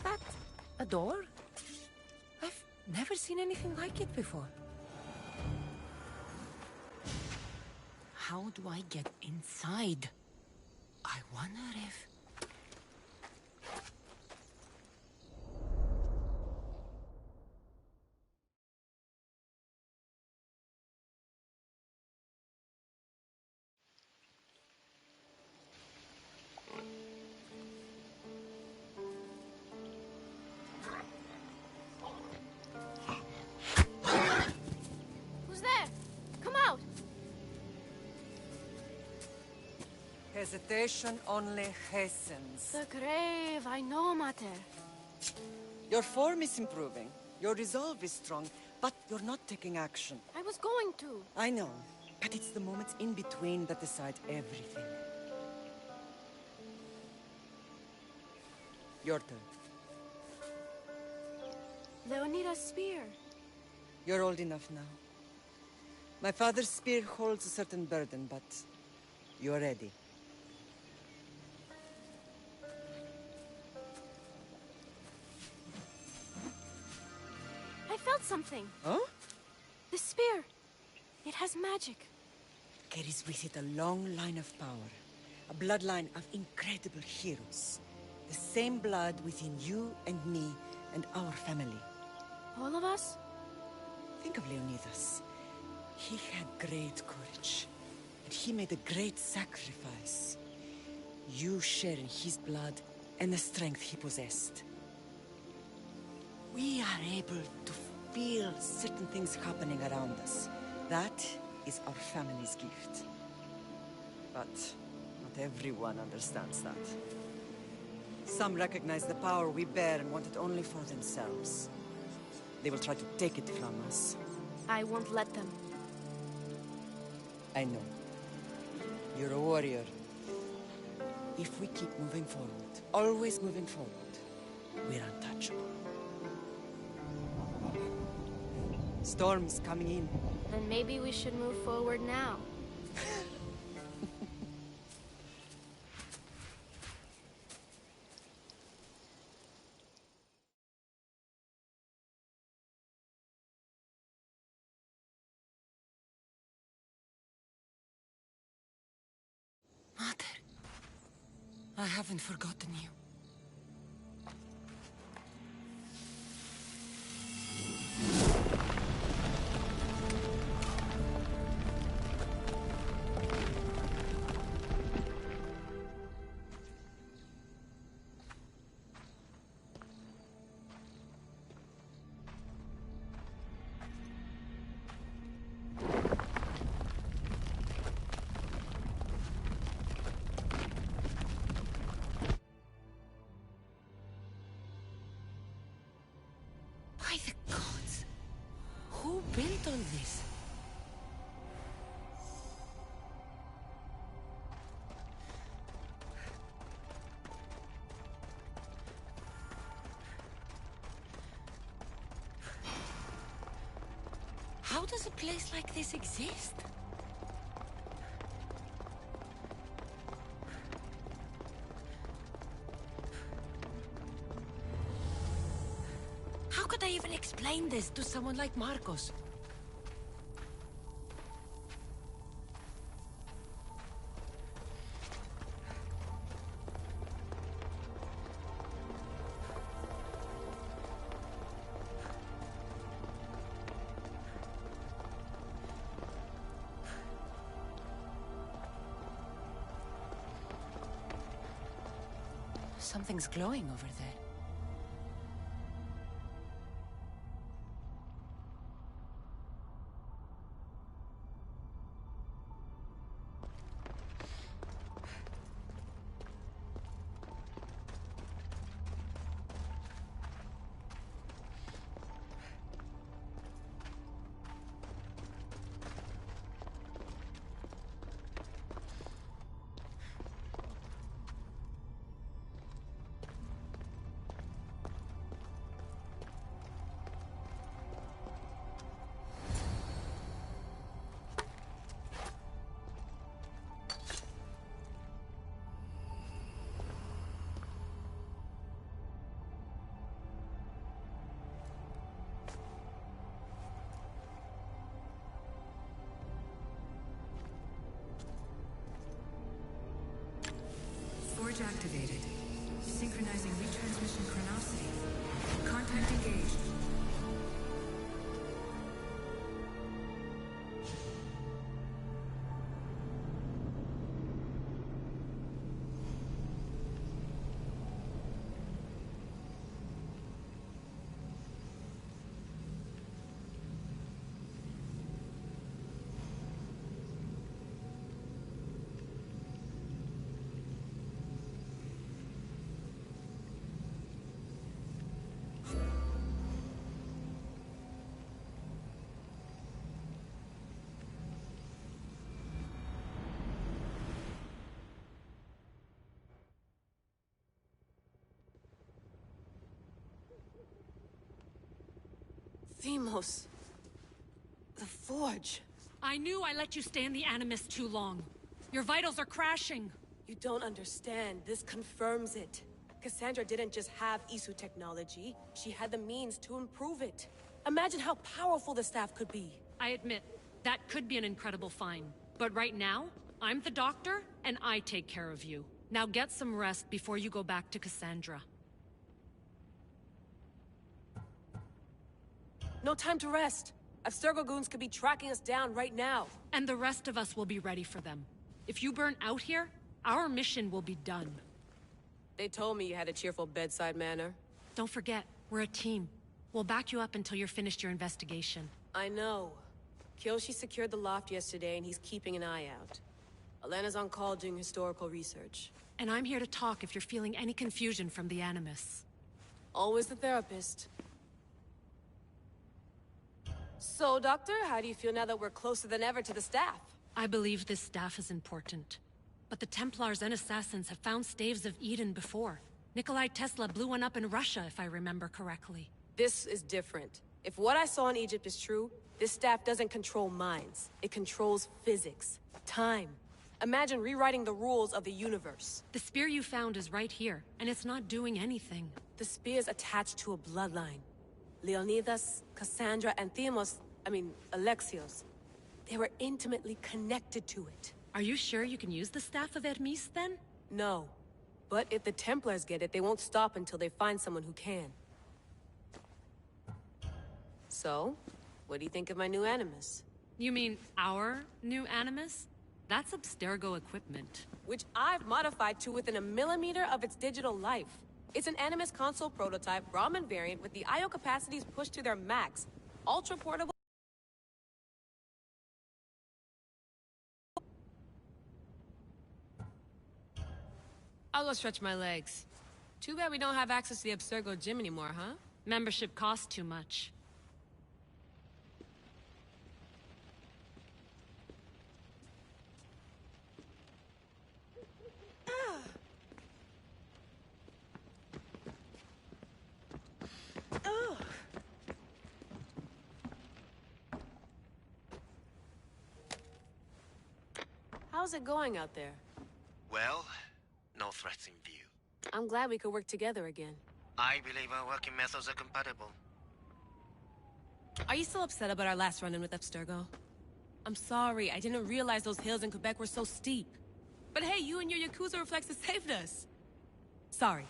that a door? I've never seen anything like it before. How do I get inside? I wonder if... Who's there? Come out! Hesitation only hastens. The grave, I know, Mater. Your form is improving. Your resolve is strong, but you're not taking action. I was going to. I know, but it's the moments in between that decide everything. Your turn. Leonida's spear. You're old enough now. My father's spear holds a certain burden, but you're ready. I felt something. Huh? The spear. It has magic. Carries with it a long line of power. A bloodline of incredible heroes. The same blood within you and me and our family. All of us? Think of Leonidas. He had great courage. And he made a great sacrifice. You share in his blood and the strength he possessed. We are able to feel certain things happening around us. That is our family's gift. But not everyone understands that. Some recognize the power we bear and want it only for themselves. They will try to take it from us. I won't let them. I know. You're a warrior. If we keep moving forward, always moving forward, we're untouchable. Storm's coming in. Then maybe we should move forward now. Mater, I haven't forgotten you. By the gods! Who built all this? How does a place like this exist? How could I even explain this to someone like Marcos? Something's glowing over there. Forge activated. Synchronizing retransmission chronicity. Contact engaged. Themos. The Forge. I knew I let you stay in the Animus too long. Your vitals are crashing. You don't understand. This confirms it. Cassandra didn't just have Isu technology. She had the means to improve it. Imagine how powerful the staff could be. I admit, that could be an incredible find. But right now, I'm the doctor, and I take care of you. Now get some rest before you go back to Cassandra. No time to rest. Abstergo goons could be tracking us down right now. And the rest of us will be ready for them. If you burn out here, our mission will be done. They told me you had a cheerful bedside manner. Don't forget, we're a team. We'll back you up until you're finished your investigation. I know. Kyoshi secured the loft yesterday and he's keeping an eye out. Elena's on call doing historical research. And I'm here to talk if you're feeling any confusion from the Animus. Always the therapist. So, Doctor, how do you feel now that we're closer than ever to the staff? I believe this staff is important. But the Templars and Assassins have found staves of Eden before. Nikolai Tesla blew one up in Russia, if I remember correctly. This is different. If what I saw in Egypt is true, this staff doesn't control minds. It controls physics, time. Imagine rewriting the rules of the universe. The spear you found is right here, and it's not doing anything. The spear's attached to a bloodline. Leonidas, Cassandra, and Alexios. They were intimately connected to it. Are you sure you can use the Staff of Hermes, then? No. But if the Templars get it, they won't stop until they find someone who can. So, what do you think of my new Animus? You mean our new Animus? That's Abstergo equipment. Which I've modified to within a millimeter of its digital life. It's an Animus console prototype, Raman variant with the I/O capacities pushed to their max. Ultra portable. I'll go stretch my legs. Too bad we don't have access to the Abstergo gym anymore, huh? Membership costs too much. How's it going out there? Well, no threats in view. I'm glad we could work together again. I believe our working methods are compatible. Are you still upset about our last run-in with Abstergo? I'm sorry, I didn't realize those hills in Quebec were so steep. But hey, you and your Yakuza reflexes saved us. Sorry,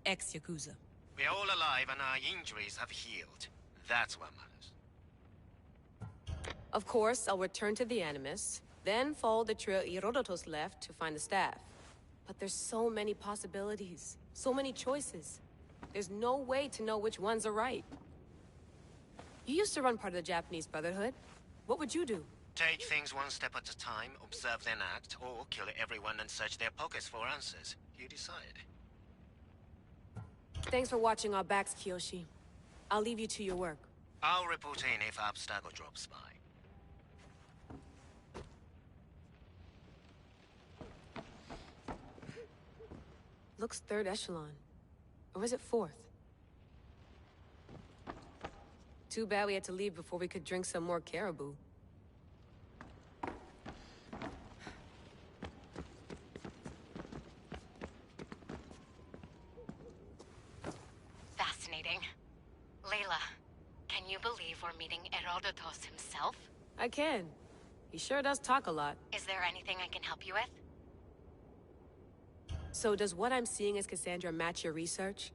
ex-Yakuza. We're all alive and our injuries have healed. That's what matters. Of course, I'll return to the Animus, then follow the trail Herodotus left to find the staff. But there's so many possibilities, so many choices. There's no way to know which ones are right. You used to run part of the Japanese Brotherhood. What would you do? Take things one step at a time, observe then act, or kill everyone and search their pockets for answers. You decide. Thanks for watching our backs, Kiyoshi. I'll leave you to your work. I'll report in if Abstergo drops by. Looks third echelon. Or is it fourth? Too bad we had to leave before we could drink some more caribou. Fascinating. Layla, can you believe we're meeting Herodotus himself? I can. He sure does talk a lot. Is there anything I can help you with? So does what I'm seeing as Cassandra match your research?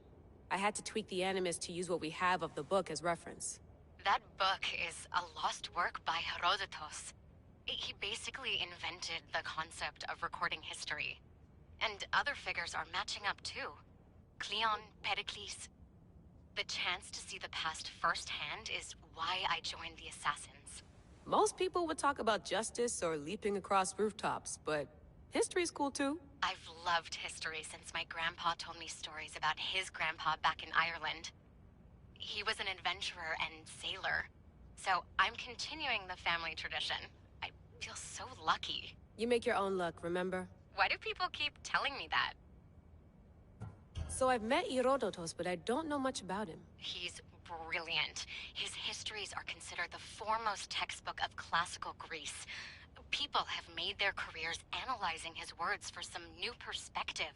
I had to tweak the Animus to use what we have of the book as reference. That book is a lost work by Herodotus. He basically invented the concept of recording history. And other figures are matching up too. Cleon, Pericles. The chance to see the past firsthand is why I joined the Assassins. Most people would talk about justice or leaping across rooftops, but history's cool too. I've loved history since my grandpa told me stories about his grandpa back in Ireland. He was an adventurer and sailor. So I'm continuing the family tradition. I feel so lucky. You make your own luck, remember? Why do people keep telling me that? So I've met Herodotus, but I don't know much about him. He's brilliant. His histories are considered the foremost textbook of classical Greece. People have made their careers analyzing his words for some new perspective.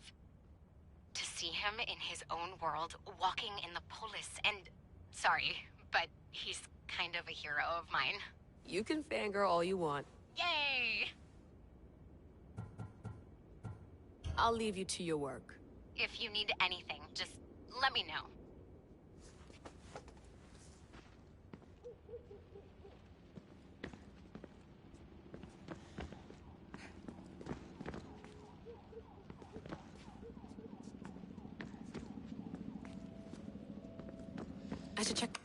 To see him in his own world, walking in the polis, and... Sorry, but he's kind of a hero of mine. You can fangirl all you want. Yay! I'll leave you to your work. If you need anything, just let me know. I should check.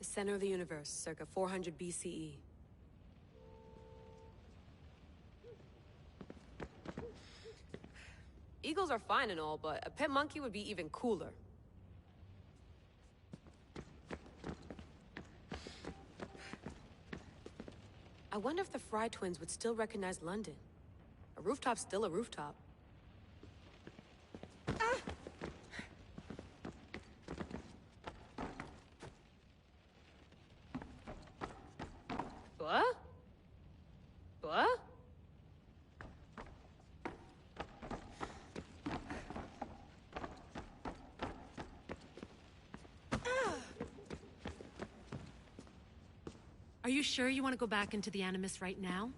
Center of the universe, circa 400 BCE. Eagles are fine and all, but a pet monkey would be even cooler. I wonder if the Fry twins would still recognize London. A rooftop's still a rooftop. What? What? Are you sure you want to go back into the Animus right now?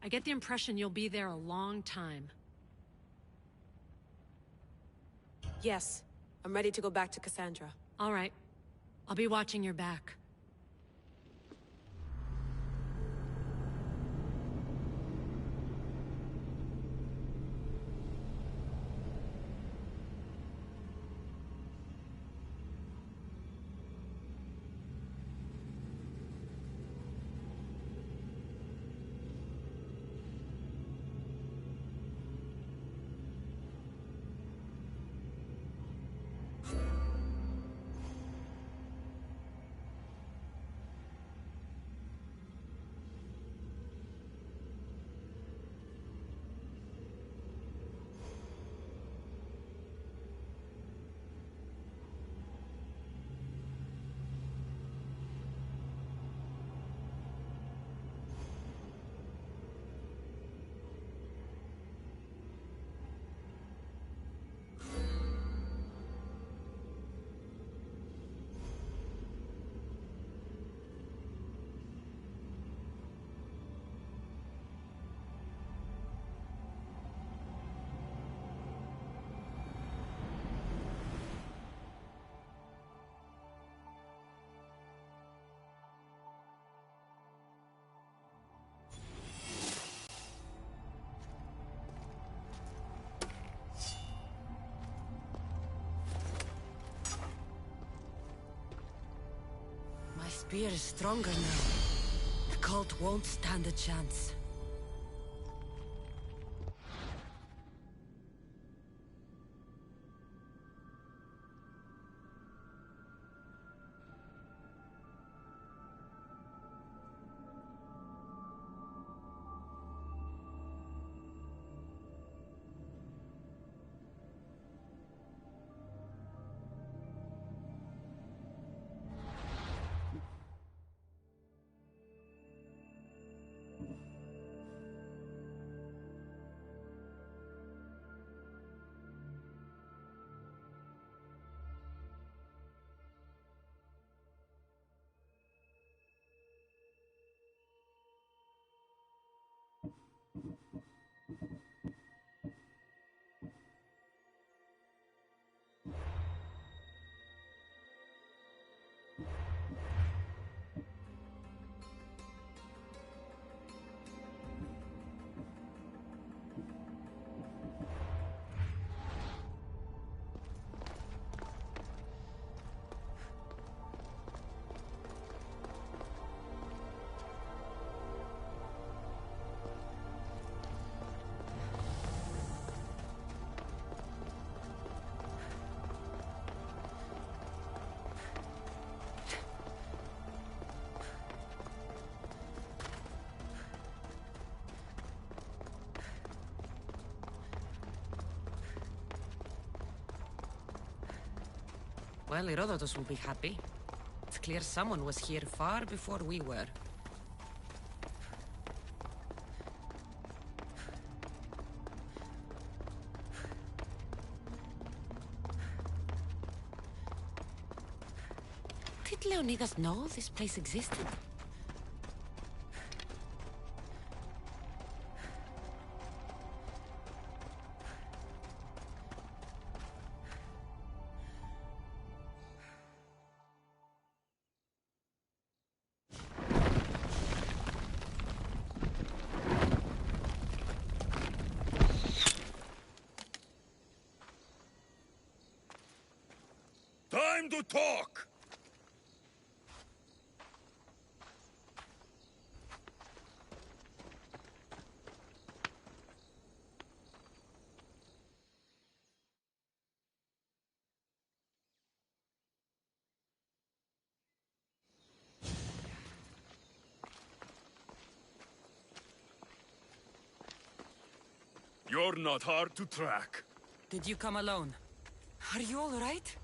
I get the impression you'll be there a long time. Yes. I'm ready to go back to Cassandra. All right. I'll be watching your back. spear is stronger now. The cult won't stand a chance. Well, Herodotus will be happy. It's clear someone was here far before we were. Did Leonidas know this place existed? Time to talk! You're not hard to track. Did you come alone? Are you all right?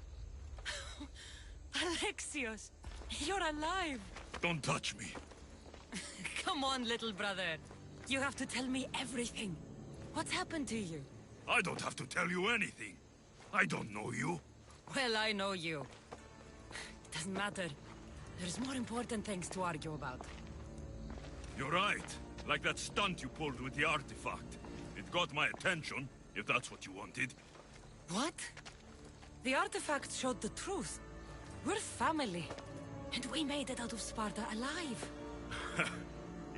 Alexios, you're alive! Don't touch me. Come on, little brother. You have to tell me everything. What's happened to you? I don't have to tell you anything. I don't know you. Well, I know you. It doesn't matter. There's more important things to argue about. You're right. Like that stunt you pulled with the artifact. It got my attention, if that's what you wanted. What? The artifact showed the truth. We're family. And we made it out of Sparta alive.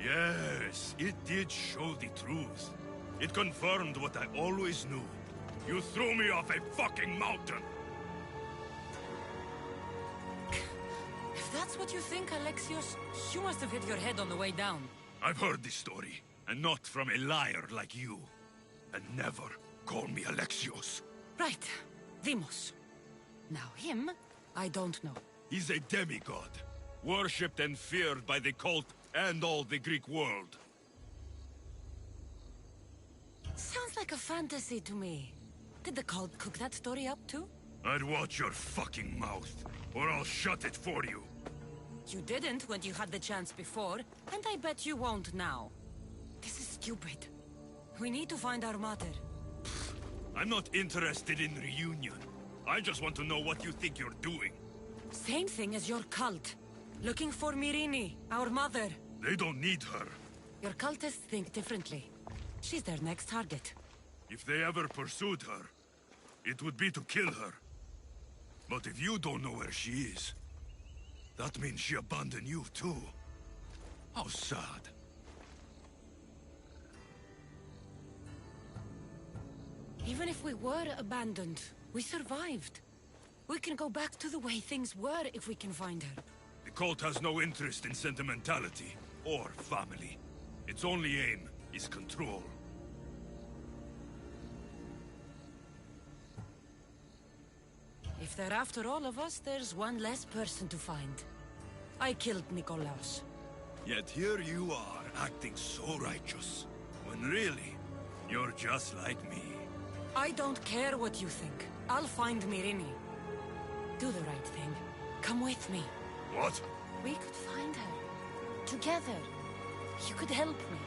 Yes, it did show the truth. It confirmed what I always knew. You threw me off a fucking mountain! If that's what you think, Alexios, you must have hit your head on the way down. I've heard this story, and not from a liar like you. And never call me Alexios. Right. Deimos. Now him, I don't know. He's a demigod, worshipped and feared by the cult and all the Greek world. Sounds like a fantasy to me. Did the cult cook that story up too? I'd watch your fucking mouth, or I'll shut it for you. You didn't when you had the chance before, and I bet you won't now. This is stupid. We need to find our mother. I'm not interested in reunion. I just want to know what you think you're doing. Same thing as your cult. Looking for Myrine, our mother. They don't need her. Your cultists think differently. She's their next target. If they ever pursued her, it would be to kill her. But if you don't know where she is, that means she abandoned you too. How sad. Even if we were abandoned, we survived. We can go back to the way things were if we can find her. The cult has no interest in sentimentality or family. Its only aim is control. If they're after all of us, there's one less person to find. I killed Nikolaos. Yet here you are, acting so righteous, when really, you're just like me. I don't care what you think. I'll find Myrrine. Do the right thing. Come with me. What? We could find her. Together. You could help me.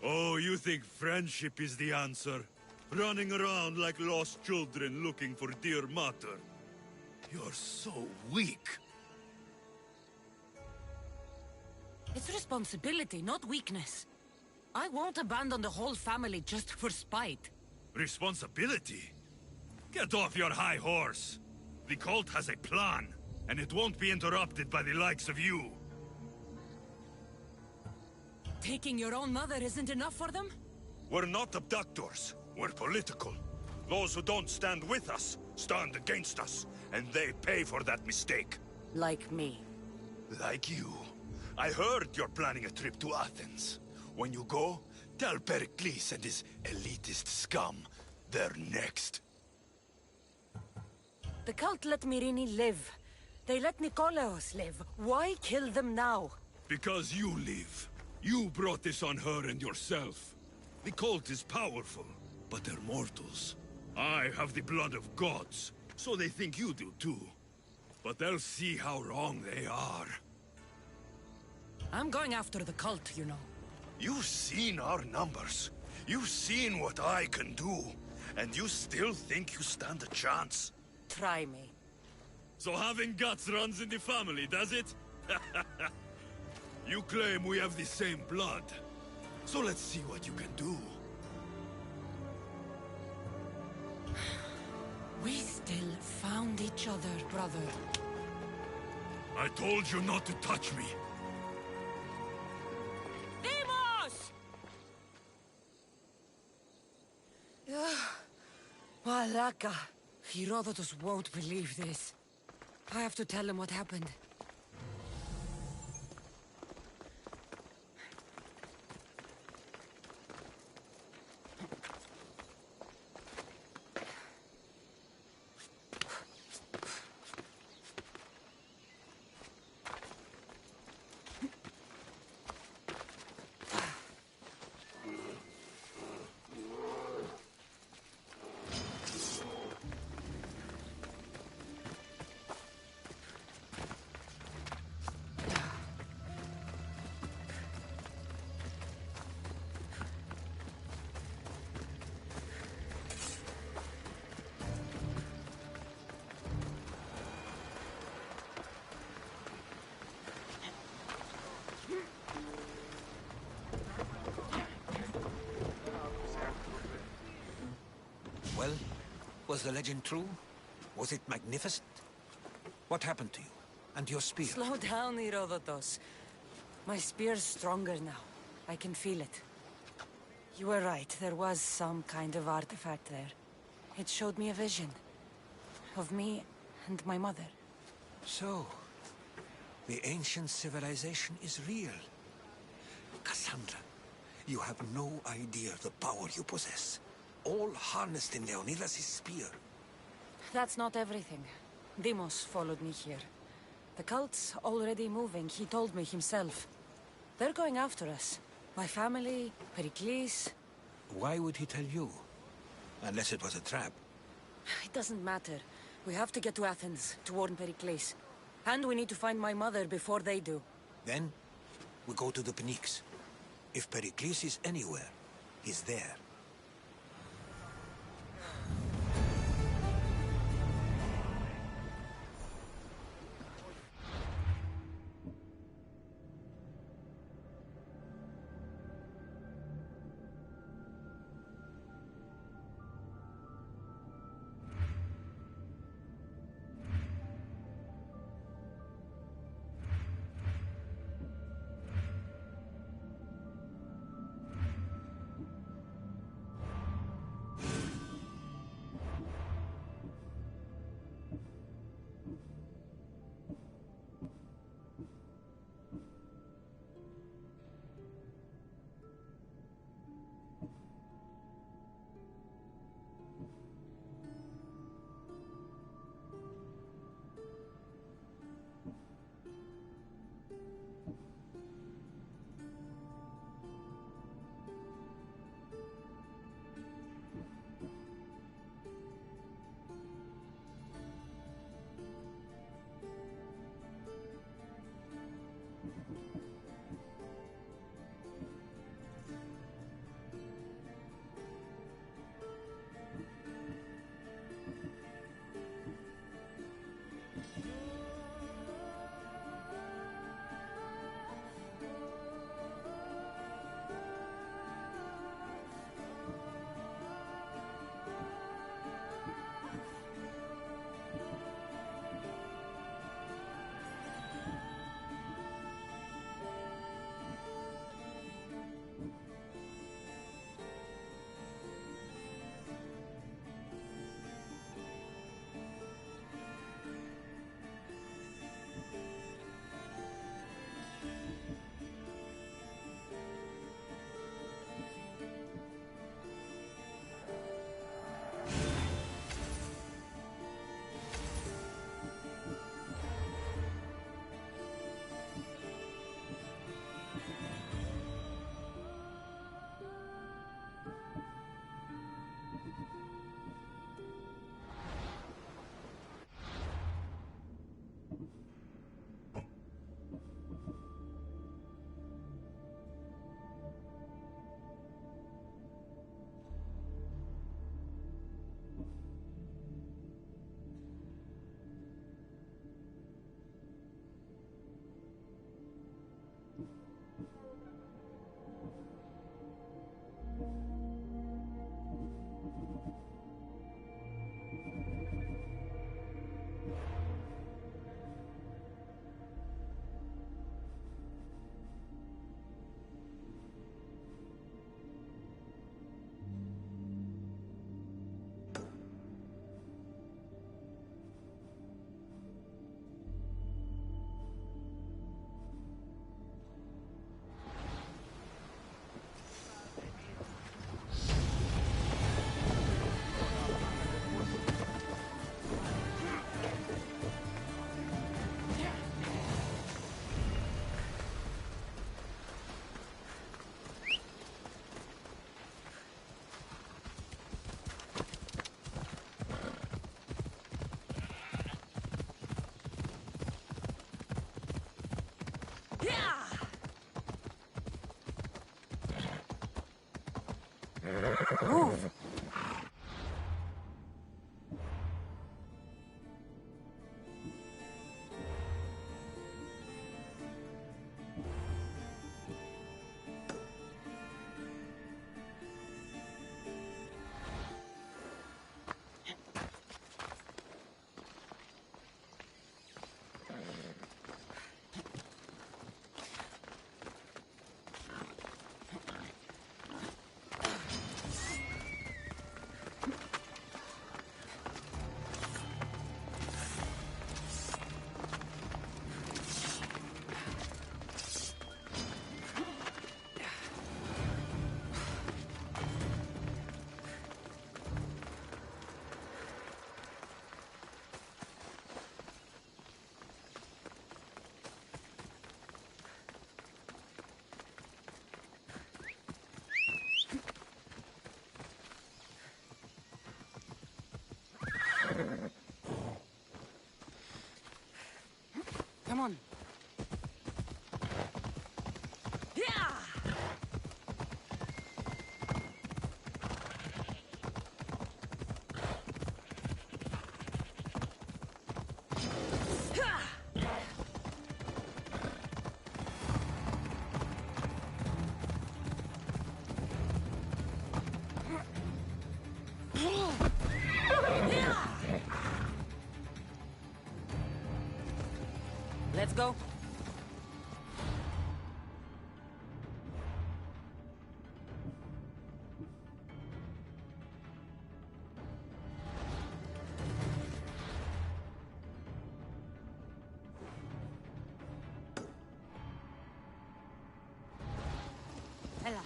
Oh, you think friendship is the answer? Running around like lost children looking for dear mater. You're so weak. It's responsibility, not weakness. I won't abandon the whole family just for spite. Responsibility? Get off your high horse. The cult has a plan, and it won't be interrupted by the likes of you. Taking your own mother isn't enough for them? We're not abductors. We're political. Those who don't stand with us, stand against us. And they pay for that mistake. Like me. Like you. I heard you're planning a trip to Athens. When you go, tell Pericles and his elitist scum they're next. The cult let Myrrine live. They let Nikolaos live. Why kill them now? Because you live. You brought this on her and yourself. The cult is powerful, but they're mortals. I have the blood of gods, so they think you do too. But they'll see how wrong they are. I'm going after the cult, you know. You've seen our numbers. You've seen what I can do. And you still think you stand a chance? Try me. So having guts runs in the family, does it? You claim we have the same blood. So let's see what you can do. We still found each other, brother. I told you not to touch me. Demos! Malaka. Herodotus won't believe this. I have to tell him what happened. Well, was the legend true? Was it magnificent? What happened to you? And your spear? Slow down, Herodotus. My spear's stronger now. I can feel it. You were right, there was some kind of artifact there. It showed me a vision. Of me and my mother. So, the ancient civilization is real. Cassandra, you have no idea the power you possess. All harnessed in Leonidas' spear. That's not everything. Demos followed me here. The cult's already moving, he told me himself. They're going after us. My family, Pericles. Why would he tell you? Unless it was a trap. It doesn't matter. We have to get to Athens, to warn Pericles. And we need to find my mother before they do. Then, we go to the Pnyx. If Pericles is anywhere, he's there. Move! Come on. Let's go. Ella.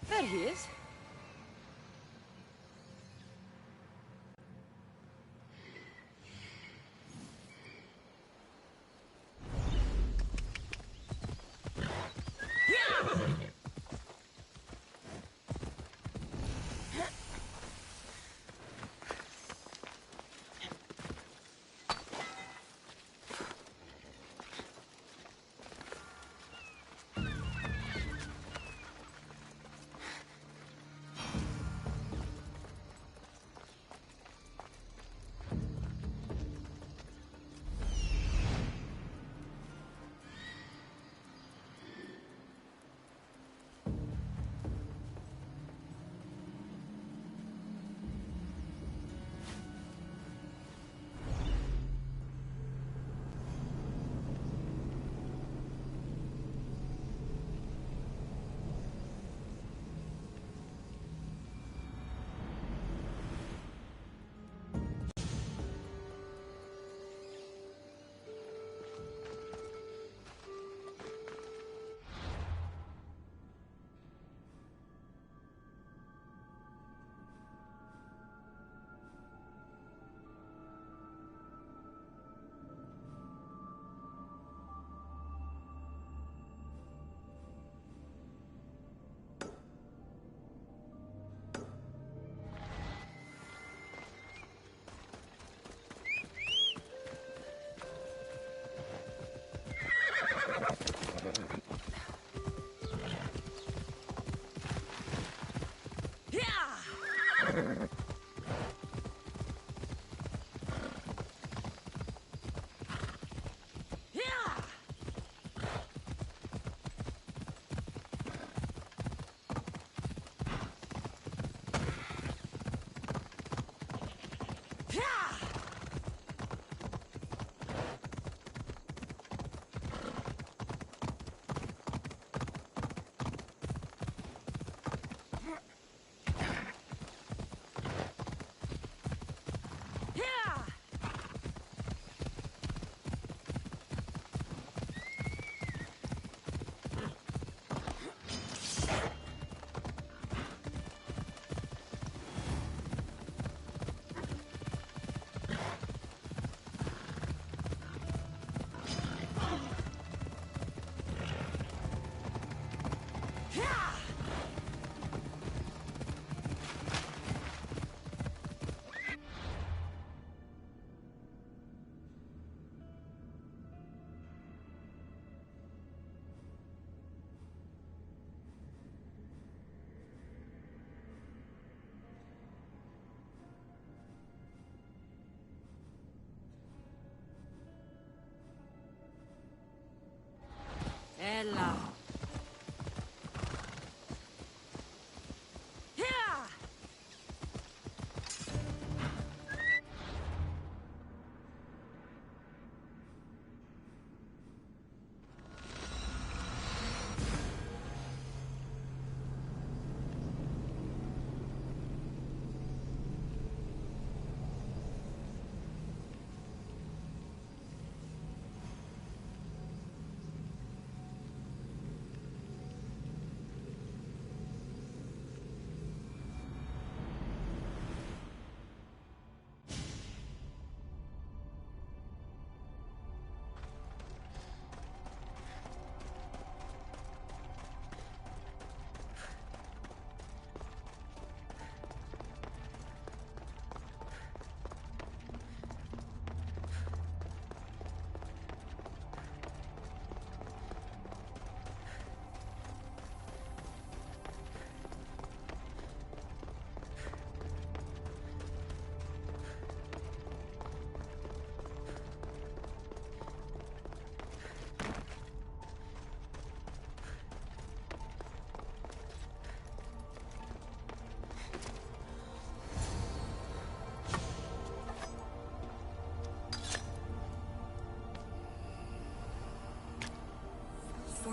There he is.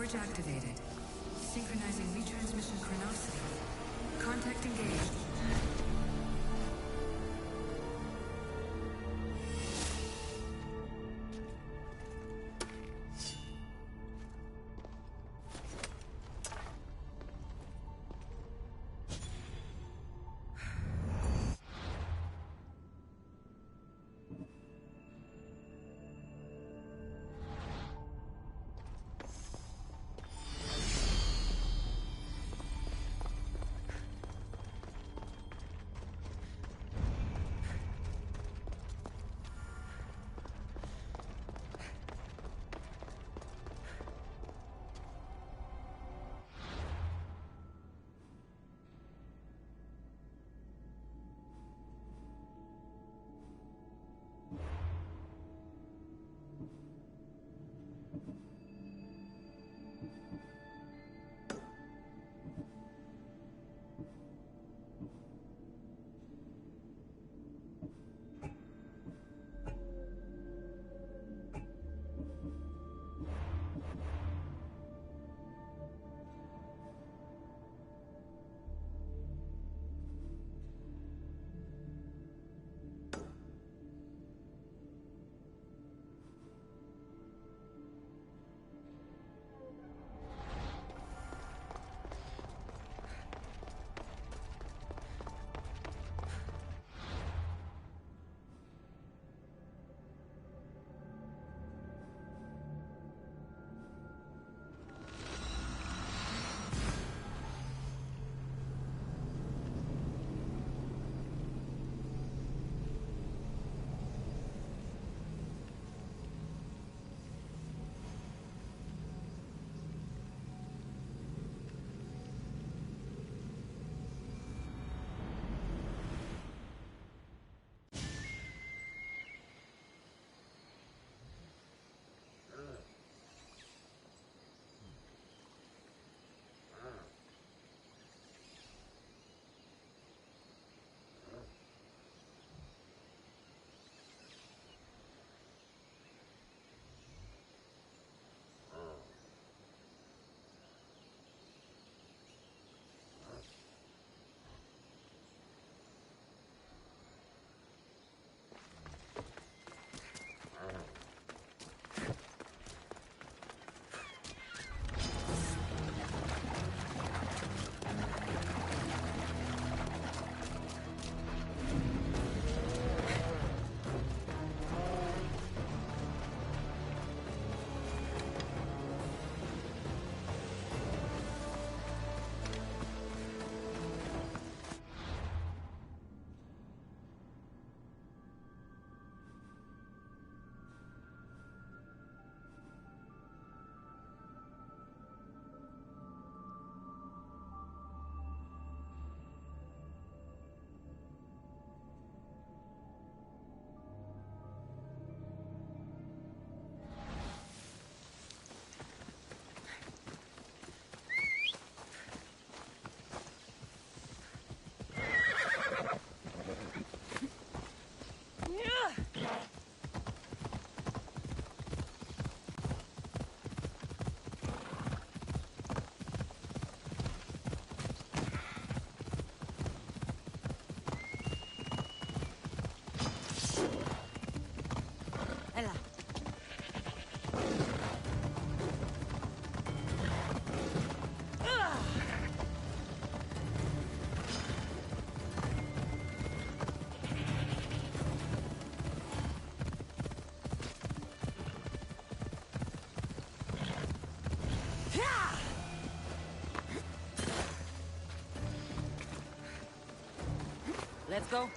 Storage activated. Synchronizing retransmission chronicity. Contact engaged. Let's go.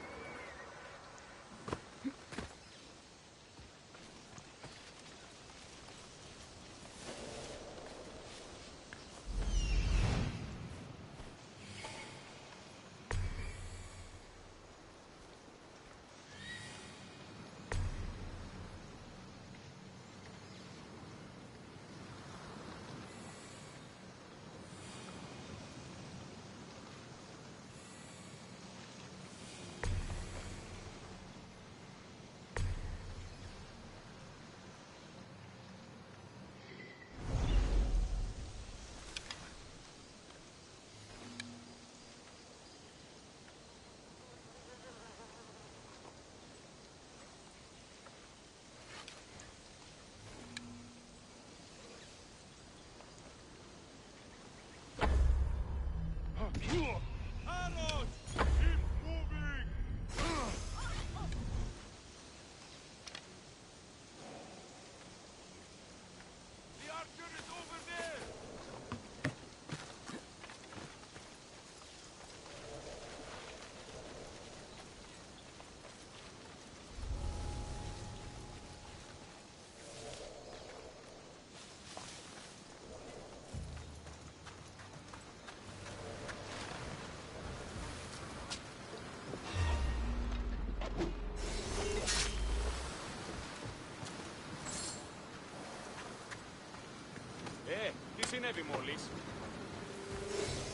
ανέβει μόλις.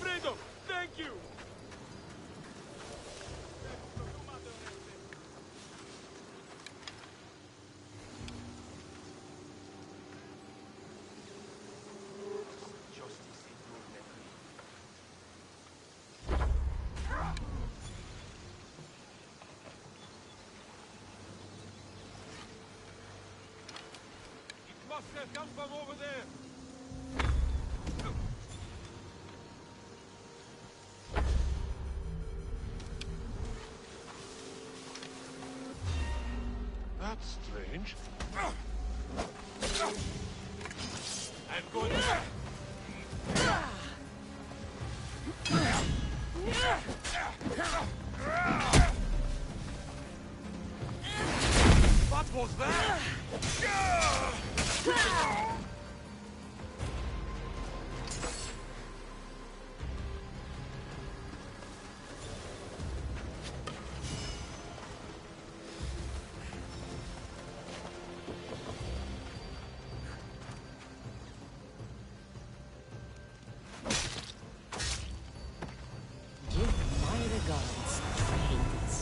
Freedom! Thank you! Master, come from over there! That's strange. I'm going to... What was that? Give my regards, trains.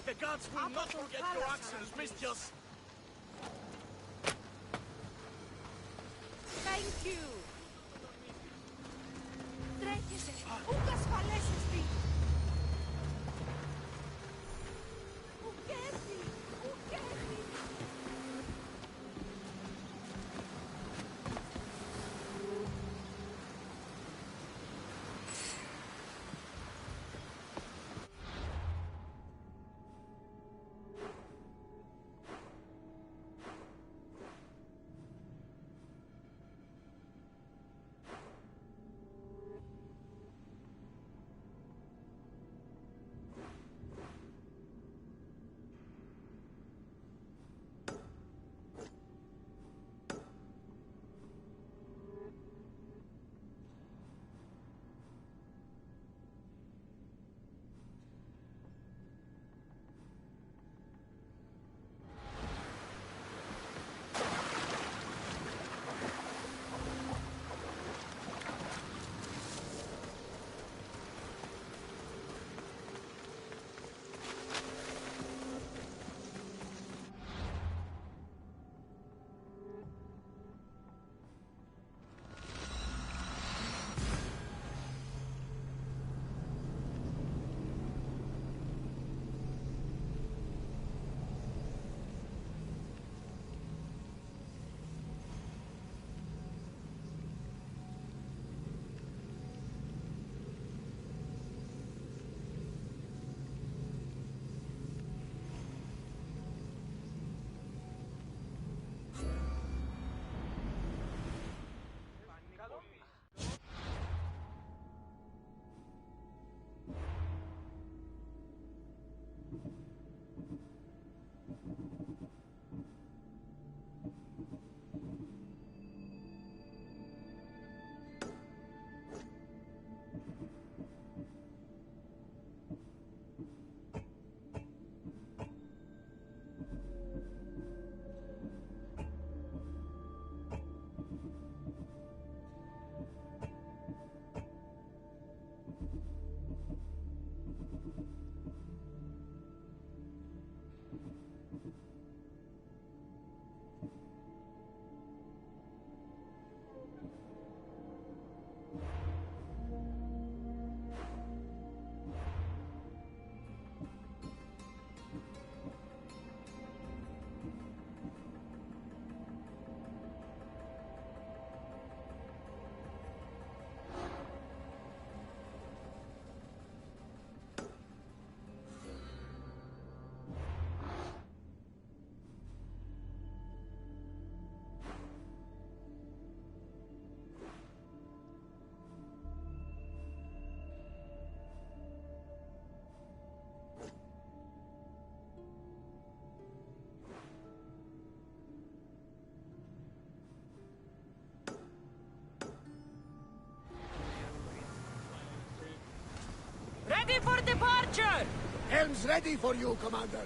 The gods will not forget your actions, Mistress! Thank you! Τρέχεσαι! Ούκ ασφαλές εστί! Ουκέρδη! Ουκέρδη! Archer! Helm's ready for you, Commander.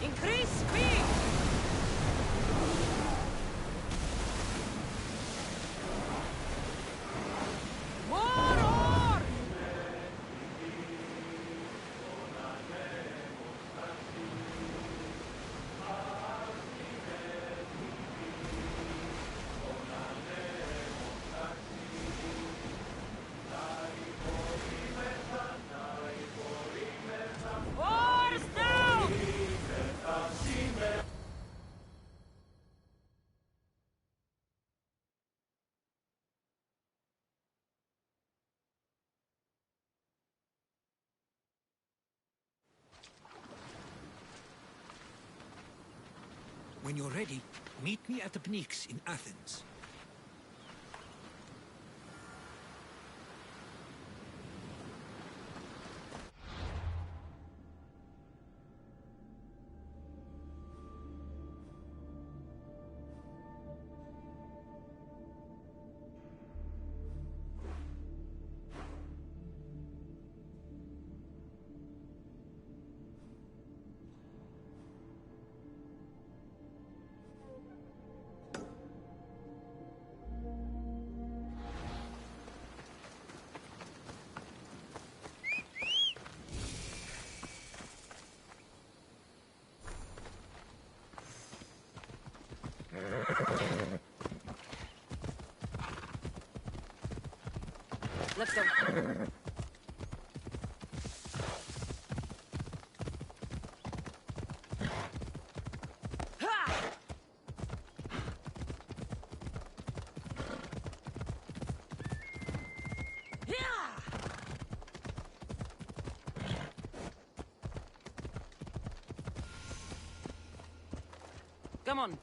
Increase speed! More ore! Oars down! When you're ready, meet me at the Pnyx in Athens. Let's go. Come on.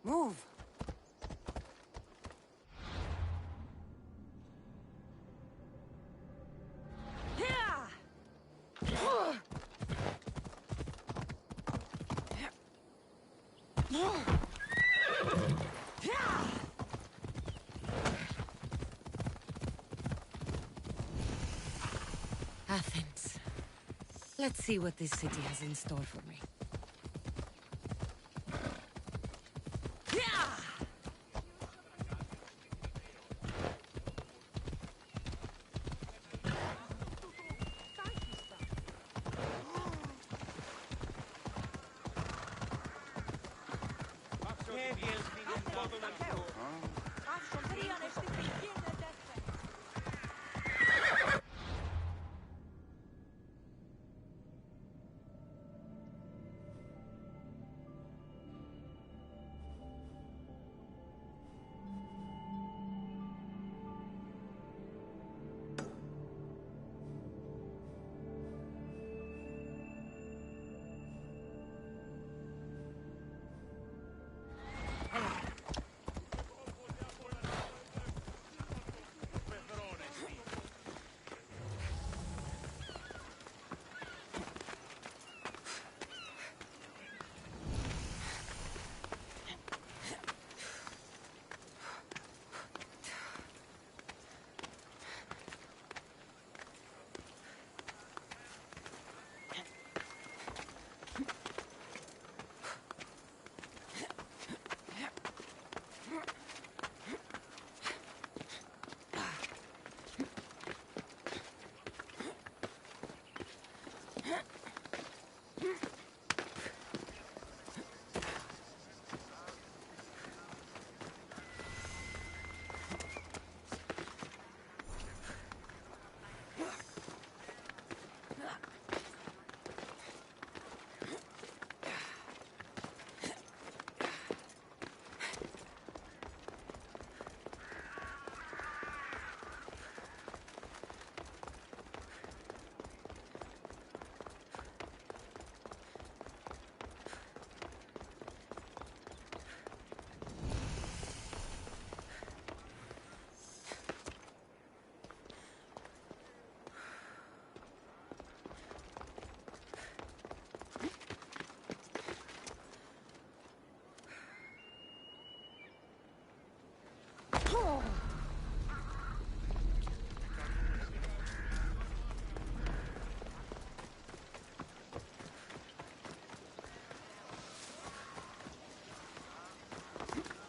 Move. Athens. Let's see what this city has in store for me.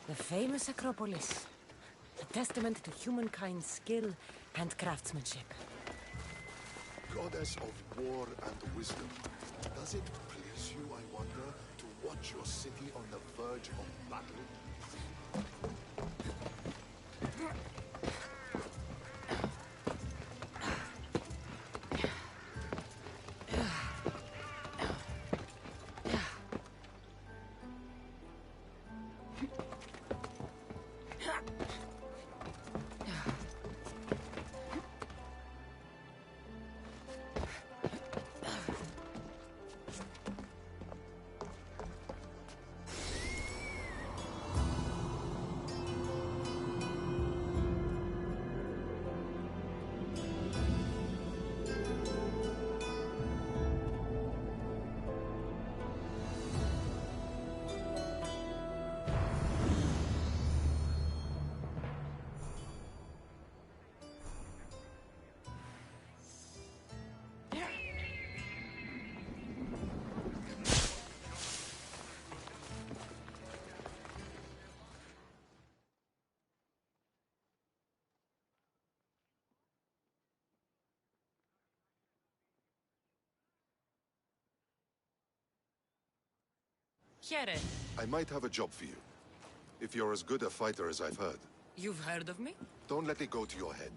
The famous Acropolis. A testament to humankind's skill and craftsmanship. Goddess of war and wisdom, does it please you, I wonder, to watch your city on the verge of battle? Here. I might have a job for you. If you're as good a fighter as I've heard. You've heard of me? Don't let it go to your head.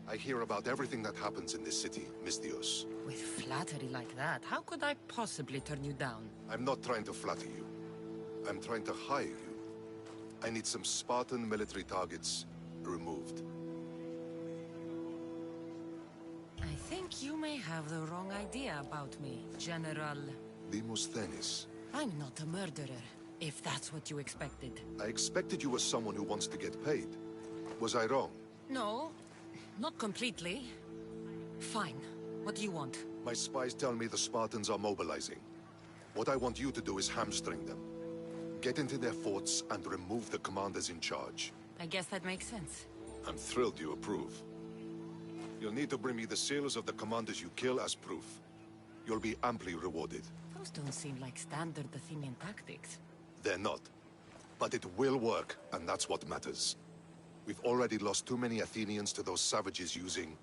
I hear about everything that happens in this city, Misthios. With flattery like that, how could I possibly turn you down? I'm not trying to flatter you. I'm trying to hire you. I need some Spartan military targets removed. I think you may have the wrong idea about me, General. Demosthenes. I'm not a murderer, if that's what you expected. I expected you were someone who wants to get paid. Was I wrong? No, not completely. Fine. What do you want? My spies tell me the Spartans are mobilizing. What I want you to do is hamstring them. Get into their forts and remove the commanders in charge. I guess that makes sense. I'm thrilled you approve. You'll need to bring me the seals of the commanders you kill as proof. You'll be amply rewarded. Those don't seem like standard Athenian tactics. They're not. But it will work, and that's what matters. We've already lost too many Athenians to those savages using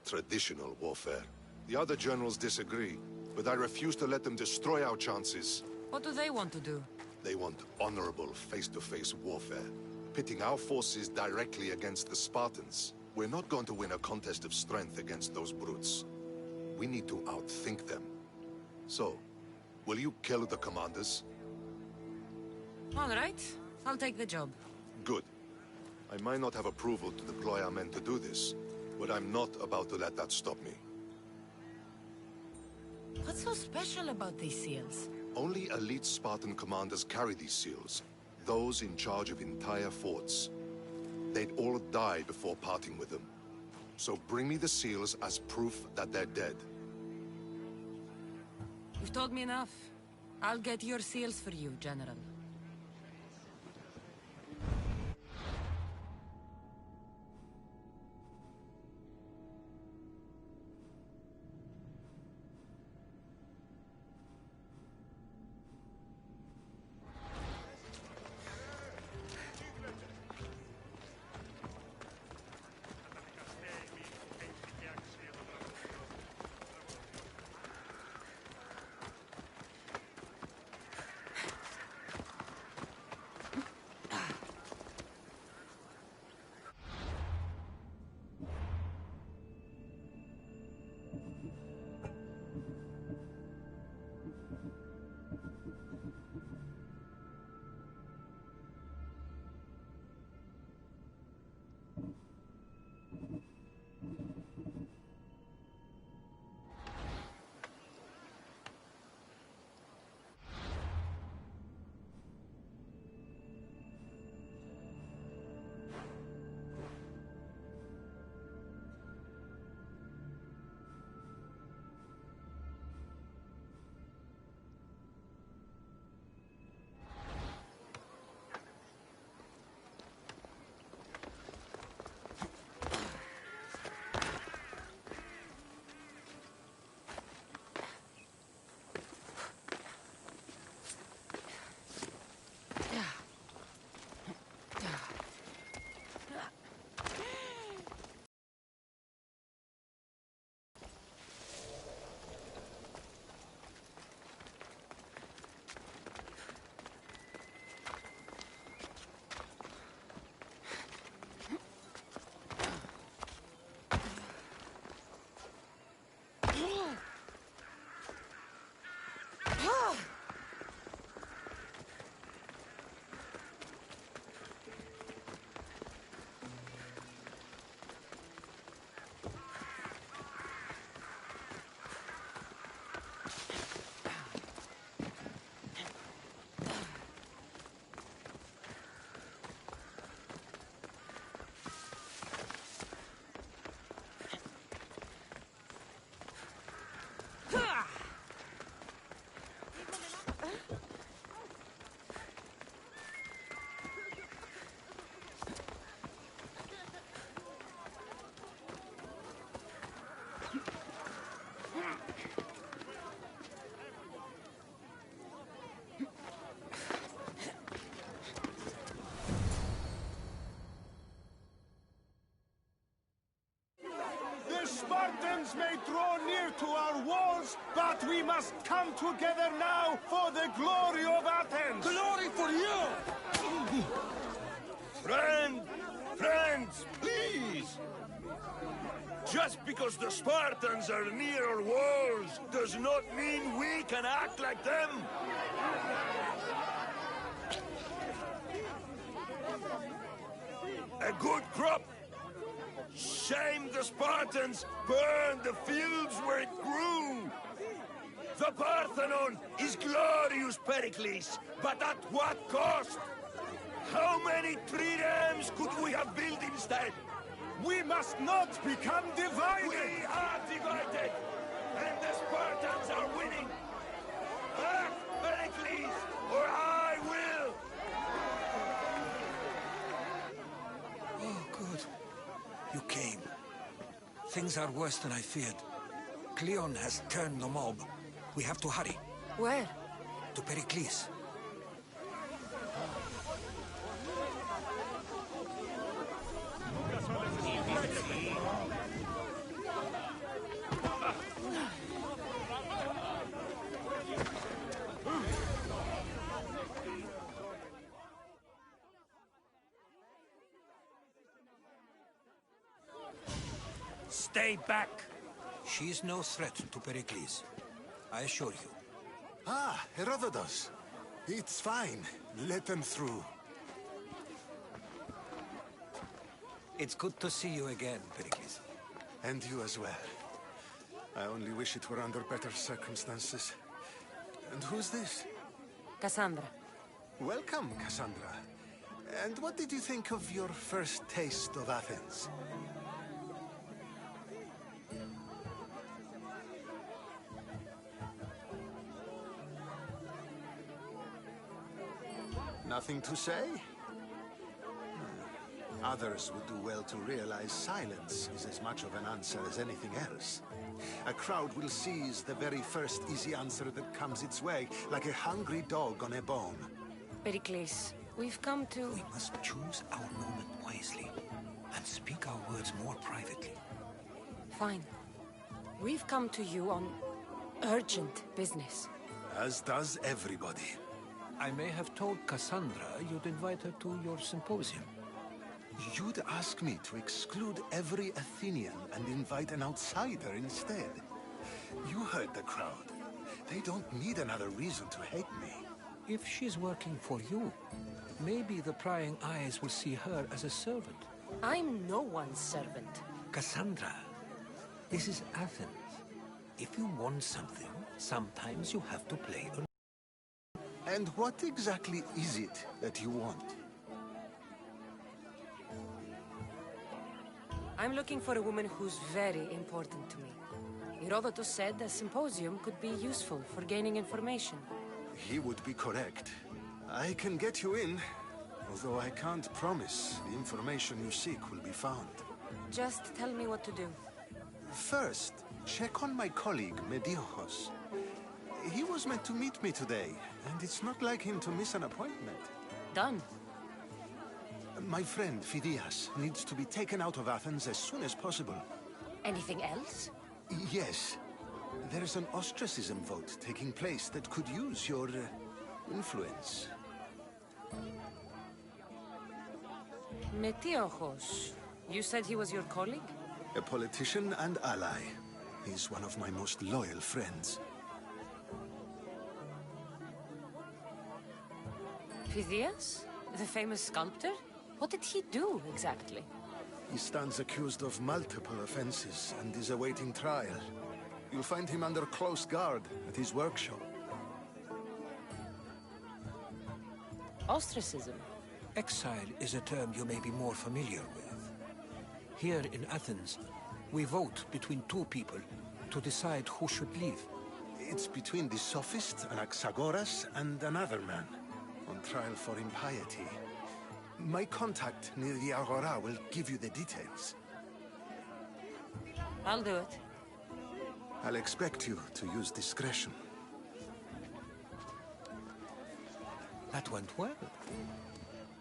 traditional warfare. The other generals disagree, but I refuse to let them destroy our chances. What do they want to do? They want honorable face-to-face warfare, pitting our forces directly against the Spartans. We're not going to win a contest of strength against those brutes. We need to outthink them. So, will you kill the commanders? All right. I'll take the job. Good. I might not have approval to deploy our men to do this, but I'm not about to let that stop me. What's so special about these seals? Only elite Spartan commanders carry these seals. Those in charge of entire forts. They'd all die before parting with them. So bring me the seals as proof that they're dead. You've told me enough. I'll get your seals for you, General. must come together now for the glory of Athens! Glory for you! Friends, please! Just because the Spartans are near our walls does not mean we can act like them! A good crop! Shame the Spartans burned the fields where it grew! The Parthenon is glorious, Pericles, but at what cost? How many triremes could we have built instead? We must not become divided! We are divided! And the Spartans are winning! Act, Pericles, or I will! Oh, good. You came. Things are worse than I feared. Cleon has turned the mob. We have to hurry. Where? To Pericles. Stay back! She's no threat to Pericles. I assure you. Ah, Herodotus. It's fine. Let them through. It's good to see you again, Pericles. And you as well. I only wish it were under better circumstances. And who's this? Cassandra. Welcome, Cassandra. And what did you think of your first taste of Athens? Nothing to say? Others would do well to realize silence is as much of an answer as anything else. A crowd will seize the very first easy answer that comes its way, like a hungry dog on a bone. Pericles, we've come to... We must choose our moment wisely, and speak our words more privately. Fine. We've come to you on urgent business. As does everybody. I may have told Cassandra you'd invite her to your symposium. You'd ask me to exclude every Athenian and invite an outsider instead. You heard the crowd. They don't need another reason to hate me. If she's working for you, maybe the prying eyes will see her as a servant. I'm no one's servant. Cassandra, this is Athens. If you want something, sometimes you have to play along. And what exactly is it that you want? I'm looking for a woman who's very important to me. Herodotus said a symposium could be useful for gaining information. He would be correct. I can get you in, although I can't promise the information you seek will be found. Just tell me what to do. First, check on my colleague, Mediochos. He was meant to meet me today, and it's not like him to miss an appointment. Done. My friend, Phidias, needs to be taken out of Athens as soon as possible. Anything else? Yes. There's an ostracism vote taking place that could use your influence. Metiochos. You said he was your colleague? A politician and ally. He's one of my most loyal friends. Phidias? The famous sculptor? What did he do, exactly? He stands accused of multiple offenses and is awaiting trial. You'll find him under close guard at his workshop. Ostracism? Exile is a term you may be more familiar with. Here in Athens, we vote between two people to decide who should leave. It's between the sophist Anaxagoras and another man, on trial for impiety. My contact near the Agora will give you the details. I'll do it. I'll expect you to use discretion. That went well.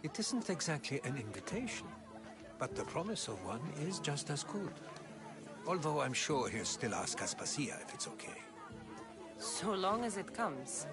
It isn't exactly an invitation, but the promise of one is just as good. Although I'm sure he'll still ask Aspasia if it's okay. So long as it comes.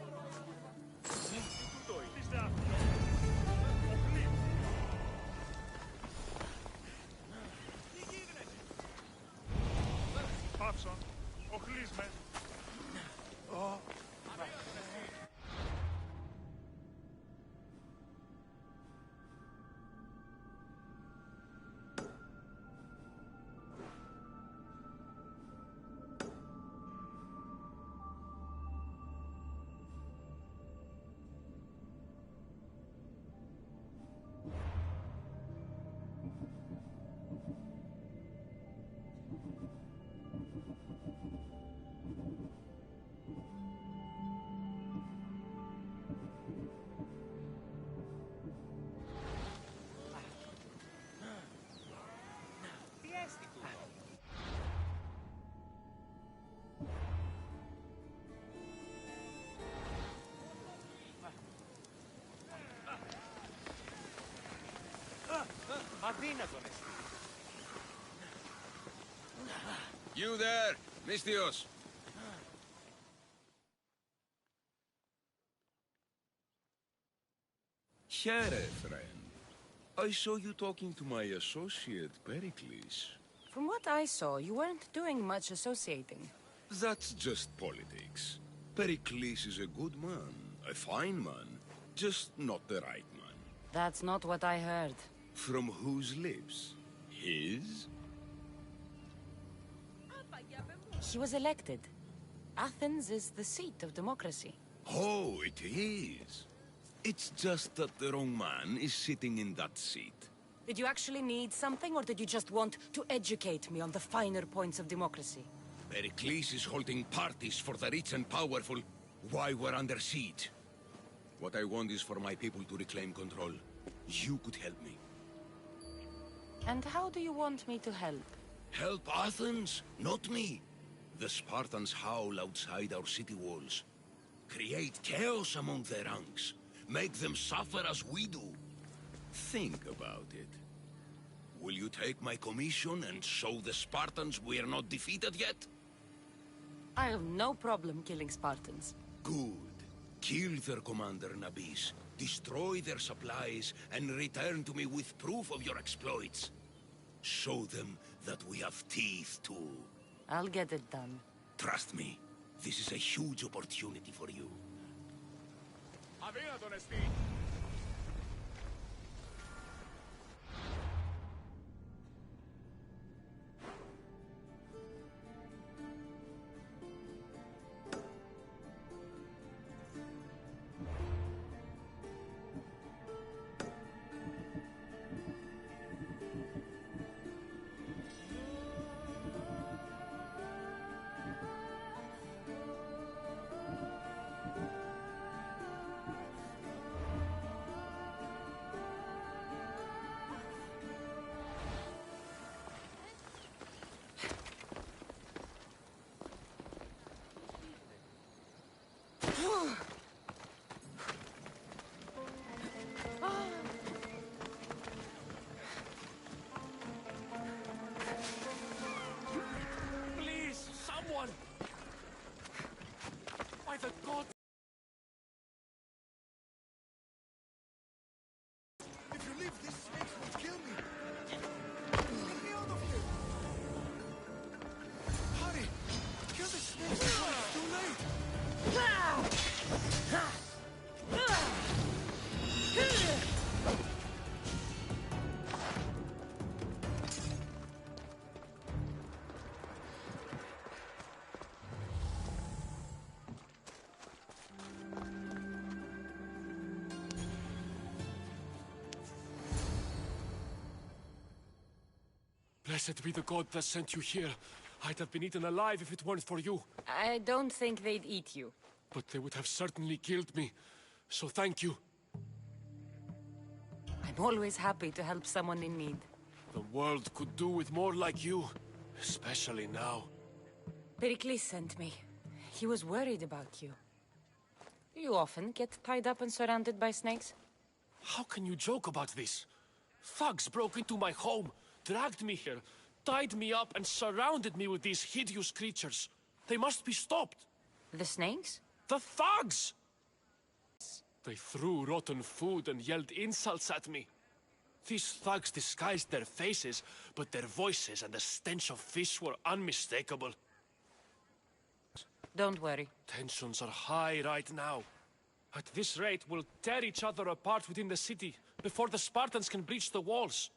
You there, Mistios. Here, friend. I saw you talking to my associate, Pericles. From what I saw, you weren't doing much associating. That's just politics. Pericles is a good man, a fine man, just not the right man. That's not what I heard. From whose lips? His? He was elected. Athens is the seat of democracy. Oh, it is. It's just that the wrong man is sitting in that seat. Did you actually need something, or did you just want to educate me on the finer points of democracy? Pericles is holding parties for the rich and powerful while we're under siege. What I want is for my people to reclaim control. You could help me. And how do you want me to help? Help Athens, not me. The Spartans howl outside our city walls. Create chaos among their ranks. Make them suffer as we do. Think about it. Will you take my commission and show the Spartans we are not defeated yet? I have no problem killing Spartans. Good. Kill their commander Nabis, destroy their supplies, and return to me with proof of your exploits. Show them that we have teeth too. I'll get it done. Trust me, this is a huge opportunity for you. Please, someone! By the gods! If you leave, these snakes will kill me. Get me out of here! Hurry! Kill the snakes before it's too late! Blessed be the god that sent you here. I'd have been eaten alive if it weren't for you. I don't think they'd eat you. But they would have certainly killed me. So thank you. I'm always happy to help someone in need. The world could do with more like you. Especially now. Pericles sent me. He was worried about you. Do you often get tied up and surrounded by snakes? How can you joke about this? Thugs broke into my home, dragged me here, tied me up and surrounded me with these hideous creatures. They must be stopped. The snakes? The thugs! They threw rotten food and yelled insults at me. These thugs disguised their faces, but their voices and the stench of fish were unmistakable. Don't worry. Tensions are high right now. At this rate, we'll tear each other apart within the city before the Spartans can breach the walls.